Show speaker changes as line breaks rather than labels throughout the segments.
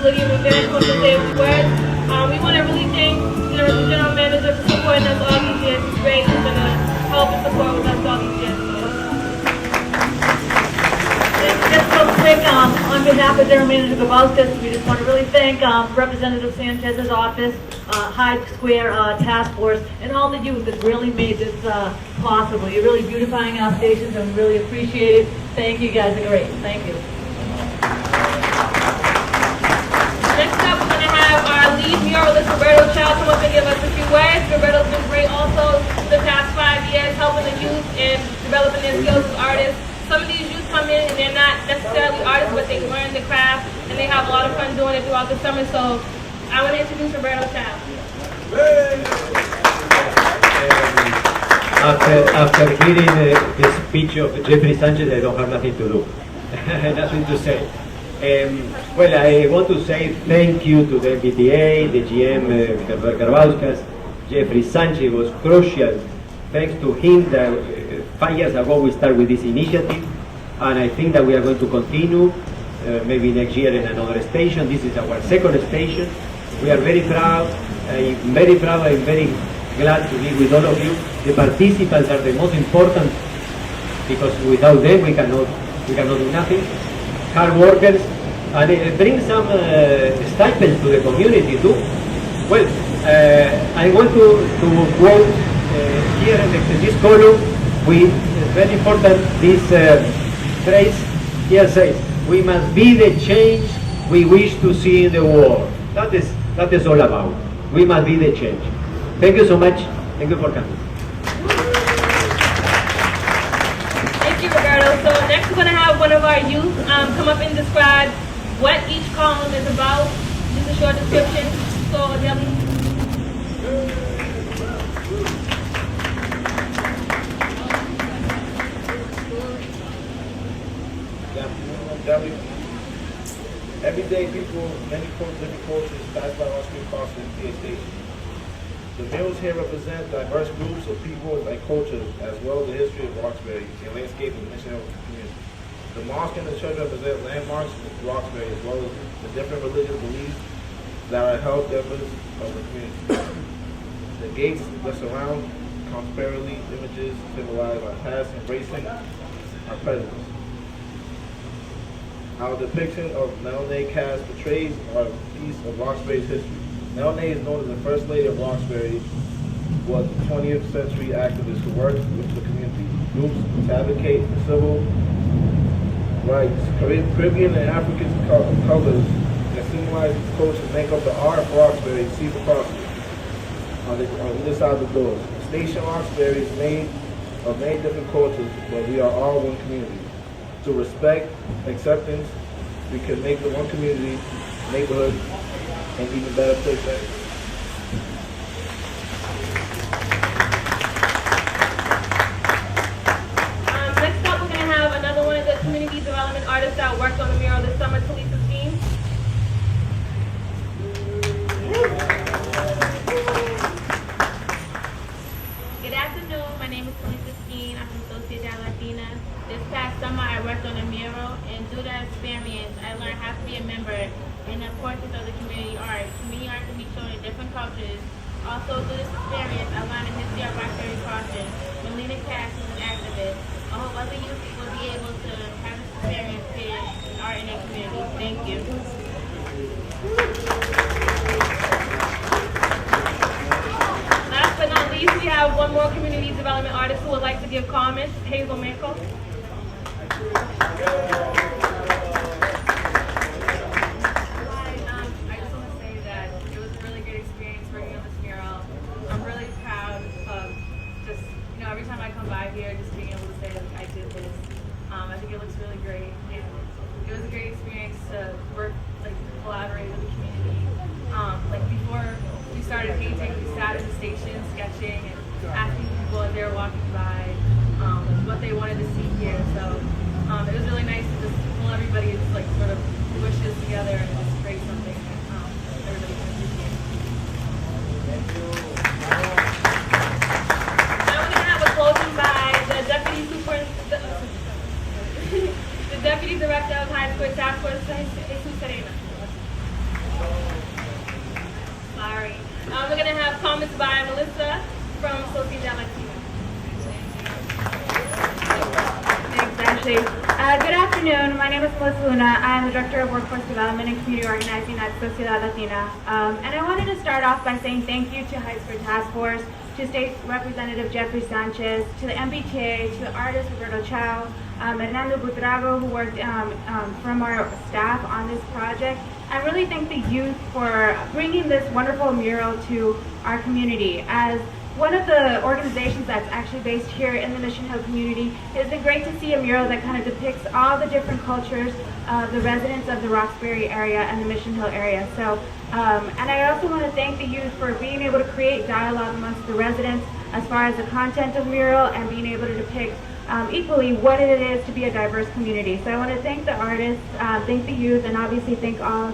responsibility, and we just want to say a few words. We want to really thank the general manager for supporting us all these years. It's great. He's going to help and support with us all these years.
Just real quick, on behalf of General Manager Gabauskas, we just want to really thank Representative Sanchez's office, Hyde Square Task Force, and all the youth that really made this possible. You're really beautifying our stations, and we really appreciate it. Thank you, guys are great. Thank you.
Next up, we're going to have our lead muralist, Roberto Child, come up and give us a few words. Roberto's been great also the past 5 years, helping the youth and developing their skills as artists. Some of these youth come in and they're not necessarily artists, but they learn the craft and they have a lot of fun doing it throughout the summer. So I want to introduce Roberto Child.
After hearing the speech of Jeffrey Sanchez, I don't have nothing to do, nothing to say. Well, I want to say thank you to the MBTA, the GM, Garbauskas. Jeffrey Sanchez was crucial. Thanks to him, that 5 years ago we started with this initiative, and I think that we are going to continue, maybe next year in another station. This is our second station. We are very proud. I'm very proud. I'm very glad to be with all of you. The participants are the most important, because without them we cannot do nothing. Hard workers, and bring some stipends to the community too. Well, I want to quote here in this column, very important, this phrase here says, "We must be the change we wish to see in the world." That is all about. We must be the change. Thank you so much. Thank you for coming.
Thank you, Roberto. So next we're going to have one of our youth come up and describe what each column is about. Just a short description. So, Debbie.
Everyday people, many different cultures, pass by our street across the MTA station. The murals here represent diverse groups of people and cultures, as well as the history of Roxbury and landscape and mission of the community. The mosque and the church represent landmarks of Roxbury, as well as the different religious beliefs that are held members of the community. The gates that surround contemporary images symbolize our past, embracing our present. Our depiction of Melanie Cass portrays a piece of Roxbury's history. Melanie is known as the First Lady of Roxbury, was a 20th century activist who worked with the community groups to advocate for civil rights. Caribbean and African colors that symbolize these cultures make up the art of Roxbury seen across on this side of the door. Station Roxbury is made of many different cultures, but we are all one community. To respect, acceptance, we can make the one community, neighborhood, an even better place.
Next up, we're going to have another one of the community development artists that worked on the mural this summer, Talisa Steen.
Good afternoon. My name is Talisa Steen. I'm from Sociedad Latina. This past summer, I worked on a mural, and through that experience, I learned how to be a member in the importance of the community art. Community art can be shown in different cultures. Also, through this experience, I learned the history of Roxbury Crossing. Melina Cass is an activist. I hope other youth will be able to have this experience here in art in their community. Thank you.
Last but not least, we have one more community development artist who would like to give comments, Hazel Manco.
I just want to say that it was a really great experience working on this mural. I'm really proud of just, every time I come by here, just being able to say that I did this. I think it looks really great. And it was a great experience to work, collaborate with the community. Before we started painting, we sat in the station sketching and asking people as they were walking by what they wanted to see here. So it was really nice to just pull everybody's sort of wishes together and just create something that everybody can appreciate.
Thank you.
Now we're going to have a closing by the Deputy Director of High School Task Force, Jesus Serena.
afternoon. My name is Melissa Luna. I'm the Director of Workforce Development and Community Organizing at Sociedad Latina. And I wanted to start off by saying thank you to High School Task Force, to State Representative Jeffrey Sanchez, to the MBTA, to the artist Roberto Chow, Hernando Butrago, who worked from our staff on this project. I really thank the youth for bringing this wonderful mural to our community. As one of the organizations that's actually based here in the Mission Hill community, it's been great to see a mural that kind of depicts all the different cultures of the residents of the Roxbury area and the Mission Hill area. So, and I also want to thank the youth for being able to create dialogue amongst the residents as far as the content of the mural and being able to depict equally what it is to be a diverse community. So I want to thank the artists, thank the youth, and obviously thank all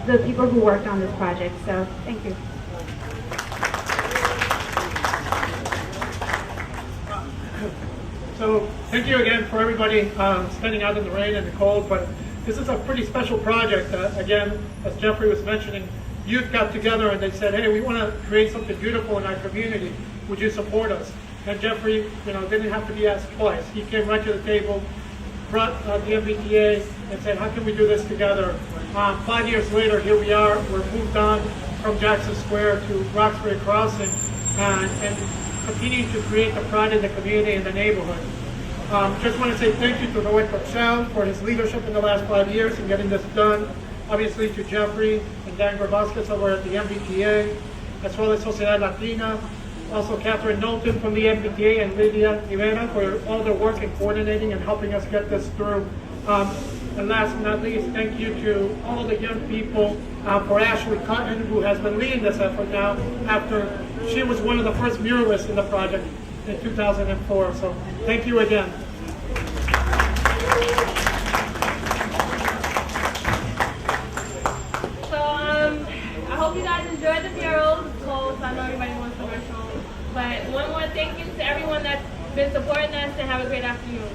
the people who worked on this project. So thank you.
So thank you again for everybody standing out in the rain and the cold, but this is a pretty special project. Again, as Jeffrey was mentioning, youth got together and they said, hey, we want to create something beautiful in our community. Would you support us? And Jeffrey, didn't have to be asked twice. He came right to the table, brought the MBTA and said, how can we do this together? 5 years later, here we are. We're moved on from Jackson Square to Roxbury Crossing and continue to create the pride in the community and the neighborhood. Just want to say thank you to Roberto Chow for his leadership in the last 5 years in getting this done. Obviously to Jeffrey and Dan Grabowskis over at the MBTA, as well as Sociedad Latina. Also Catherine Knowlton from the MBTA and Lydia Rivera for all their work in coordinating and helping us get this through. And last but not least, thank you to all the young people, for Ashley Cotton, who has been leading this effort now after she was one of the first muralists in the project in 2004. So thank you again.
So I hope you guys enjoyed the murals. It's cold, so I know everybody wants to rush home. But one more thank you to everyone that's been supporting us, and have a great afternoon.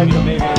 Also, maybe